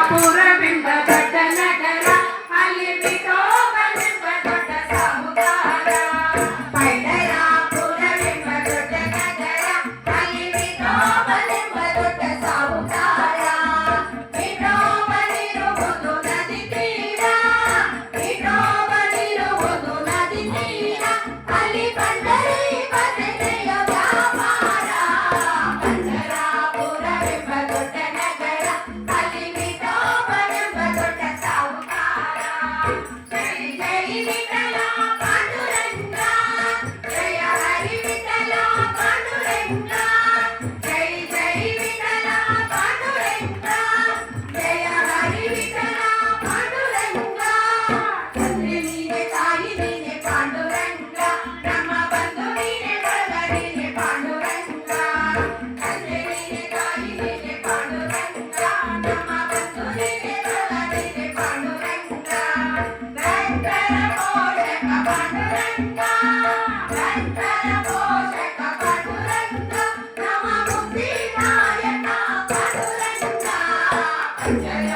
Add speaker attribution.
Speaker 1: ಪುರವೆಂಬ ದೊಡ್ಡ ನಗರ ಅಲ್ಲಿ ವಿಠೋಬನೆಂಬ ದೊಡ್ಡ ಸಾಹುಕಾರ. ಪಂಢರಾಪುರವೆಂಬ ದೊಡ್ಡ ನಗರ ಅಲ್ಲಿ ವಿಠೋಬನೆಂಬ ದೊಡ್ಡ ಸಾಹುಕಾರ. ವಿಠೋಬನಿರುವುದು ನದಿ ತೀರ, ವಿಠೋಬನಿರುವುದು ನದಿ ತೀರ, ಅಲ್ಲಿ ಪಂಢರಿ ಭಜನೆಯ ವ್ಯಾಪಾರ. ಪಂಢರಾಪುರವೆಂಬ ದೊಡ್ಡ ನಗರ ಅಲ್ಲಿ ವಿಠೋಬನೆಂಬ ದೊಡ್ಡ ಸಾಹುಕಾರ. ಜೈ ಜೈ ವಿಠಲ ಪಾಂಡುರಂಗ, ಜಯ ಹರಿ ವಿಠಲ ಪಾಂಡುರಂಗ, ಜೈ ಜೈ ವಿಠಲ ಪಾಂಡುರಂಗ, ಜಯ ಹರಿ ವಿಠಲ ಪಾಂಡುರಂಗ. ತಂದೆ ನೀನೆ ತಾಯಿ ನೀನೆ ಪಾಂಡುರಂಗ, ನಮ್ಮ ಬಂಧು ನೀನೆ ಬಳಗ ನೀನೆ ಪಾಂಡುರಂಗ. ತಂದೆ ನೀನೆ ತಾಯಿ ನೀನೆ ಪಾಂಡುರಂಗ, ನಮ್ಮ ಬಂಧು ನೀನೆ ಬಳಗ ನೀನೆ ಪಾಂಡುರಂಗ. ಭಕ್ತರ ಪೋಷಕ ಪಾಂಡುರಂಗ, ಭಕ್ತರ ಪೋಷಕ ಪಾಂಡುರಂಗ, ನಮ್ಮ ಮುಕ್ತಿದಾಯಕ ಪಾಂಡುರಂಗ. ಜಯ